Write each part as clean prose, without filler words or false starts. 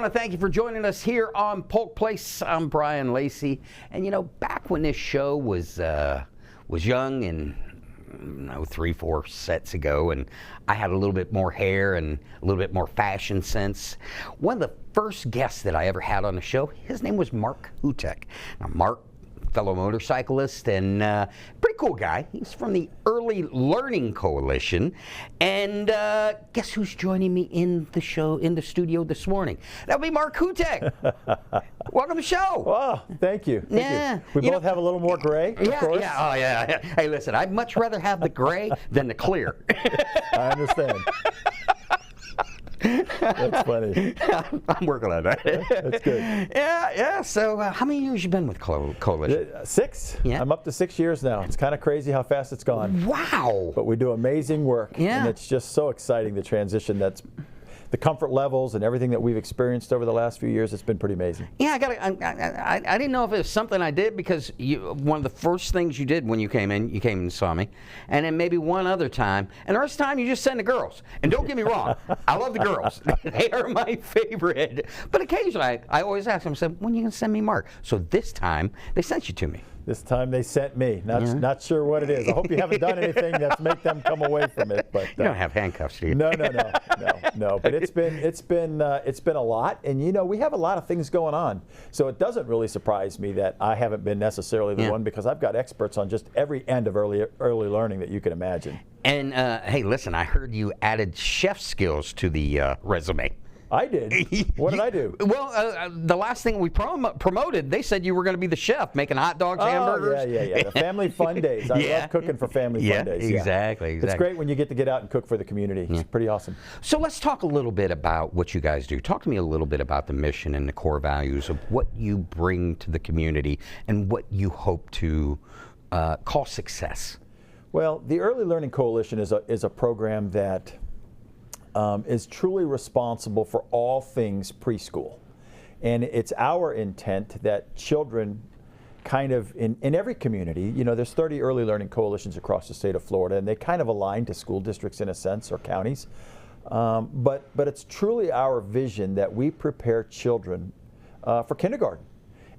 want to thank you for joining us here on Polk Place. I'm Brian Lacey, and you know, back when this show was young and 3-4 sets ago, and I had a little bit more hair and a little bit more fashion sense. One of the first guests that I ever had on the show, his name was Mark Hutek. Now, Mark, fellow motorcyclist and pretty cool guy. He's from the Early Learning Coalition. And guess who's joining me in the studio this morning? That would be Mark Hutek. Welcome to the show. Wow, thank you. Thank you. We both have a little more gray, of course. Yeah, oh yeah. Hey, listen, I'd much rather have the gray than the clear. I understand. That's funny. I'm working on that. That's good. Yeah. So how many years you been with Coalition? 6. Yeah. I'm up to 6 years now. It's kind of crazy how fast it's gone. Wow. But we do amazing work. Yeah. And it's just so exciting, the transition. That's the comfort levels and everything that we've experienced over the last few years. It's been pretty amazing. Yeah, I didn't know if it was something I did, because one of the first things you did when you came in, you came and saw me, and then maybe one other time, and the rest of the time you just send the girls. And don't get me wrong, I love the girls. They are my favorite. But occasionally I always ask them, I said, when are you going to send me Mark? So this time they sent you to me. This time they sent me. Not sure what it is. I hope you haven't done anything that's make them come away from it. But you don't have handcuffs, do you? No. But it's been a lot, and you know, we have a lot of things going on. So it doesn't really surprise me that I haven't been necessarily the one, because I've got experts on just every end of early learning that you can imagine. And hey, listen, I heard you added chef skills to the resume. I did. What did I do? Well, the last thing we promoted, they said you were going to be the chef, making hot dogs, hamburgers. Yeah. The family fun days. I love cooking for family fun days. Exactly. It's great when you get out and cook for the community. It's pretty awesome. So let's talk a little bit about what you guys do. Talk to me a little bit about the mission and the core values of what you bring to the community and what you hope to call success. Well, the Early Learning Coalition is a program that is truly responsible for all things preschool. And it's our intent that children kind of, in every community, you know, there's 30 early learning coalitions across the state of Florida, and they kind of align to school districts in a sense, or counties. But it's truly our vision that we prepare children for kindergarten.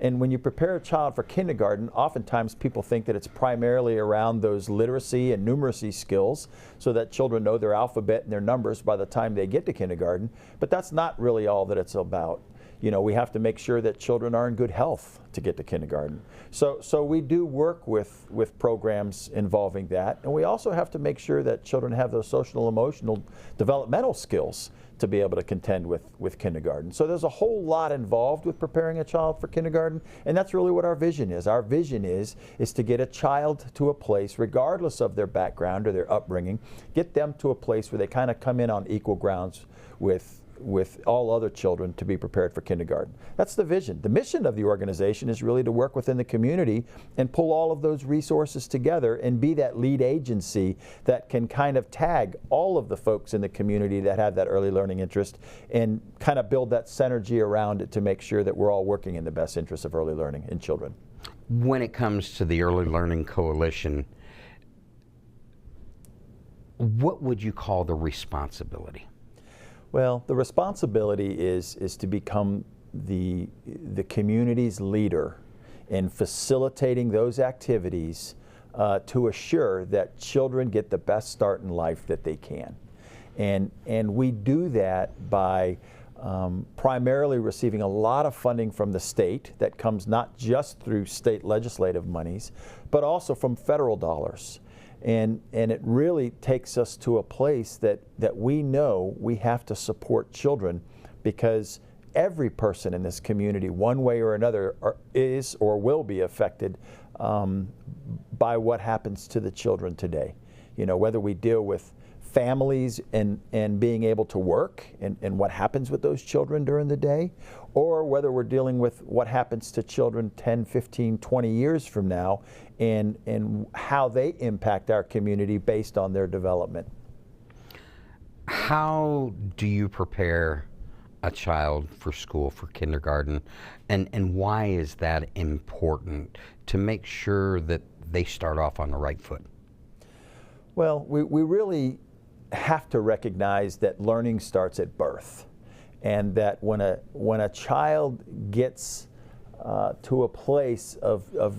And when you prepare a child for kindergarten, oftentimes people think that it's primarily around those literacy and numeracy skills, so that children know their alphabet and their numbers by the time they get to kindergarten. But that's not really all that it's about. You know, we have to make sure that children are in good health to get to kindergarten. So we do work with programs involving that. And we also have to make sure that children have those social, emotional, developmental skills to be able to contend with kindergarten. So there's a whole lot involved with preparing a child for kindergarten, and that's really what our vision is. Our vision is to get a child to a place, regardless of their background or their upbringing, get them to a place where they kind of come in on equal grounds with all other children to be prepared for kindergarten. That's the vision. The mission of the organization is really to work within the community and pull all of those resources together and be that lead agency that can kind of tag all of the folks in the community that have that early learning interest and kind of build that synergy around it to make sure that we're all working in the best interest of early learning in children. When it comes to the Early Learning Coalition, what would you call the responsibility? Well, the responsibility is to become the community's leader in facilitating those activities to assure that children get the best start in life that they can. And we do that by primarily receiving a lot of funding from the state that comes not just through state legislative monies, but also from federal dollars. And it really takes us to a place that we know we have to support children, because every person in this community, one way or another, is or will be affected by what happens to the children today. You know, whether we deal with families and being able to work and what happens with those children during the day, or whether we're dealing with what happens to children 10, 15, 20 years from now and how they impact our community based on their development. How do you prepare a child for school, for kindergarten, and why is that important to make sure that they start off on the right foot? Well, we really have to recognize that learning starts at birth. and that when a child gets to a place of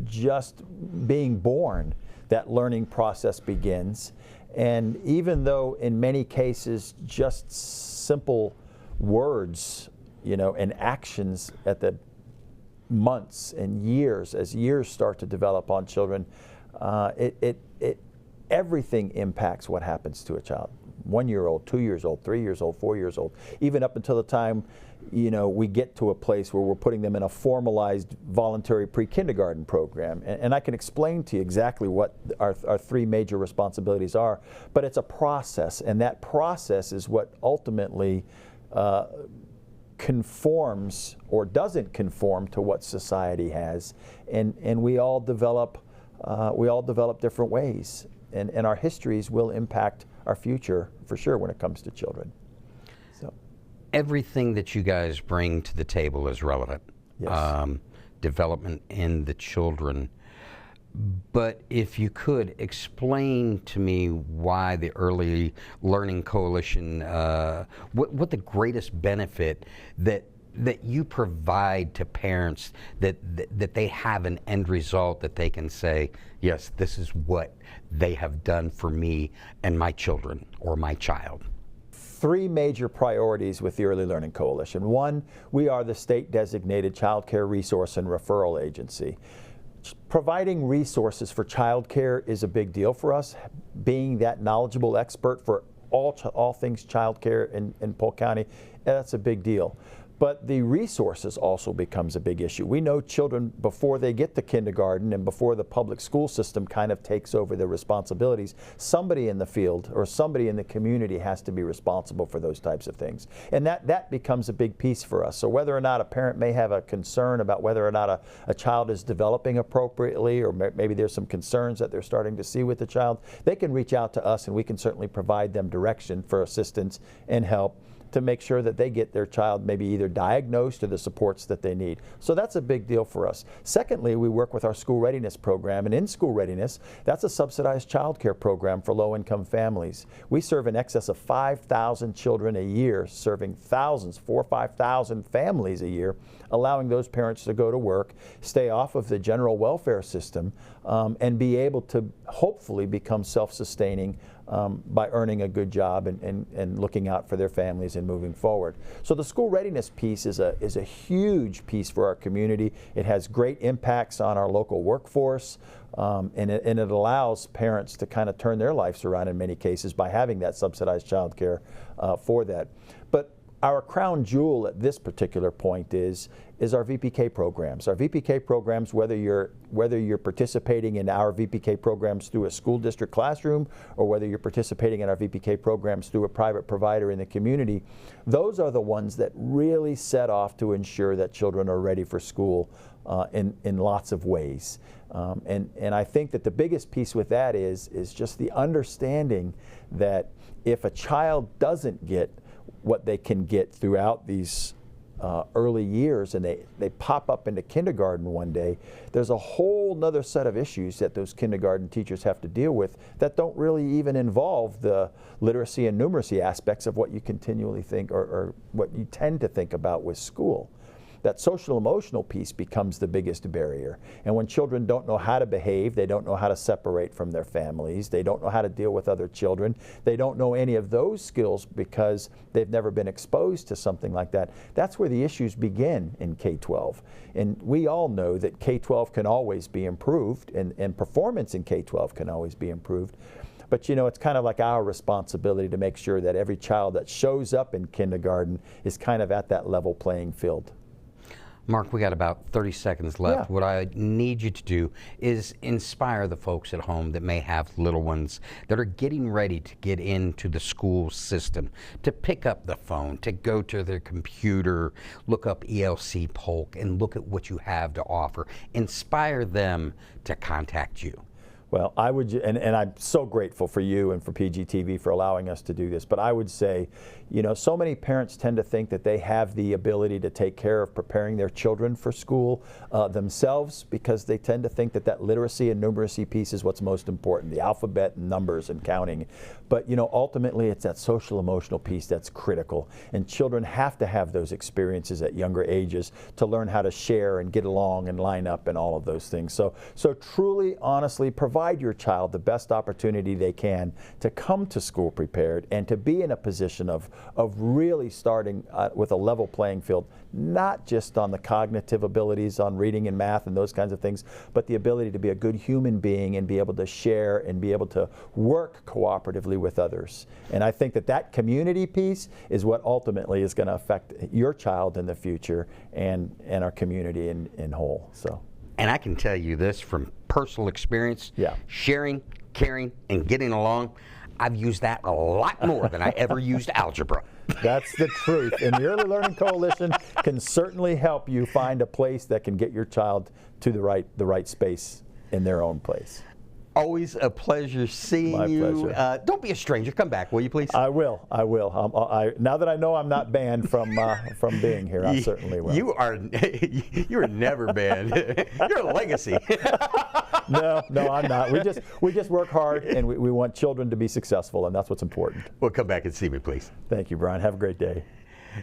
just being born, that learning process begins. And even though in many cases just simple words, and actions at the months and years, as years start to develop on children, everything impacts what happens to a child. 1 year old, 2 years old, 3 years old, 4 years old, even up until the time we get to a place where we're putting them in a formalized voluntary pre-kindergarten program. And I can explain to you exactly what our three major responsibilities are, but it's a process, and that process is what ultimately conforms or doesn't conform to what society has, and we all develop different ways, and our histories will impact our future for sure when it comes to children. So everything that you guys bring to the table is relevant. Yes. Development in the children. But if you could explain to me why the Early Learning Coalition, what the greatest benefit that you provide to parents, that they have an end result that they can say, yes, this is what they have done for me and my children or my child. Three major priorities with the Early Learning Coalition. One, we are the state-designated child care resource and referral agency. Providing resources for child care is a big deal for us. Being that knowledgeable expert for all things child care in Polk County, that's a big deal. But the resources also becomes a big issue. We know children, before they get to kindergarten and before the public school system kind of takes over their responsibilities, somebody in the field or somebody in the community has to be responsible for those types of things. And that becomes a big piece for us. So whether or not a parent may have a concern about whether or not a child is developing appropriately, or maybe there's some concerns that they're starting to see with the child, they can reach out to us, and we can certainly provide them direction for assistance and help to make sure that they get their child maybe either diagnosed or the supports that they need. So that's a big deal for us. Secondly, we work with our School Readiness Program, and in School Readiness, that's a subsidized child care program for low-income families. We serve in excess of 5,000 children a year, serving thousands, 4,000 or 5,000 families a year, allowing those parents to go to work, stay off of the general welfare system, and be able to hopefully become self-sustaining by earning a good job and looking out for their families and moving forward. So the school readiness piece is a huge piece for our community. It has great impacts on our local workforce, and it allows parents to kind of turn their lives around in many cases by having that subsidized child care for that. But our crown jewel at this particular point is our VPK programs. Our VPK programs, whether you're participating in our VPK programs through a school district classroom, or whether you're participating in our VPK programs through a private provider in the community, those are the ones that really set off to ensure that children are ready for school in lots of ways. And I think that the biggest piece with that is just the understanding that if a child doesn't get what they can get throughout these early years, and they pop up into kindergarten one day, there's a whole nother set of issues that those kindergarten teachers have to deal with that don't really even involve the literacy and numeracy aspects of what you continually think or what you tend to think about with school. That social emotional piece becomes the biggest barrier. And when children don't know how to behave, they don't know how to separate from their families, they don't know how to deal with other children, they don't know any of those skills because they've never been exposed to something like that, that's where the issues begin in K-12. And we all know that K-12 can always be improved, and performance in K-12 can always be improved. But it's kind of like our responsibility to make sure that every child that shows up in kindergarten is kind of at that level playing field. Mark, we got about 30 seconds left. Yeah. What I need you to do is inspire the folks at home that may have little ones that are getting ready to get into the school system, to pick up the phone, to go to their computer, look up ELC Polk, and look at what you have to offer. Inspire them to contact you. Well, I would, and I'm so grateful for you and for PGTV for allowing us to do this, but I would say, you know, so many parents tend to think that they have the ability to take care of preparing their children for school themselves, because they tend to think that that literacy and numeracy piece is what's most important, the alphabet and numbers and counting. But, you know, ultimately it's that social emotional piece that's critical, and children have to have those experiences at younger ages to learn how to share and get along and line up and all of those things. So truly, honestly, provide your child the best opportunity they can to come to school prepared and to be in a position of really starting with a level playing field, not just on the cognitive abilities on reading and math and those kinds of things, but the ability to be a good human being and be able to share and be able to work cooperatively with others. And I think that that community piece is what ultimately is going to affect your child in the future and our community in whole. So. And I can tell you this from personal experience, sharing, caring, and getting along, I've used that a lot more than I ever used algebra. That's the truth. And the Early Learning Coalition can certainly help you find a place that can get your child to the right space in their own place. Always a pleasure seeing you. My pleasure. Don't be a stranger. Come back, will you, please? I will. Now that I know I'm not banned from being here, I certainly will. You are never banned. You're a legacy. No, I'm not. We just work hard, and we want children to be successful, and that's what's important. Well, come back and see me, please. Thank you, Brian. Have a great day.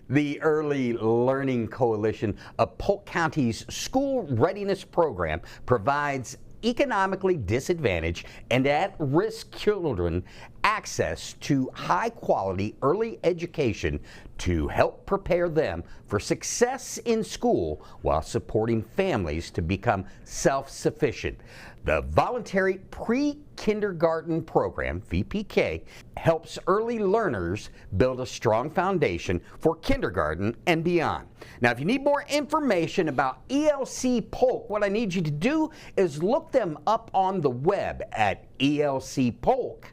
The Early Learning Coalition of Polk County's School Readiness Program provides economically disadvantaged and at-risk children access to high-quality early education to help prepare them for success in school while supporting families to become self-sufficient. The Voluntary Pre-Kindergarten Program, VPK, helps early learners build a strong foundation for kindergarten and beyond. Now, if you need more information about ELC Polk, what I need you to do is look them up on the web at elcpolk.org.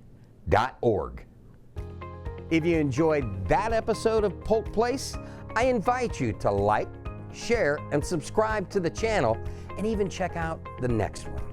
If you enjoyed that episode of Polk Place, I invite you to like, share, and subscribe to the channel, and even check out the next one.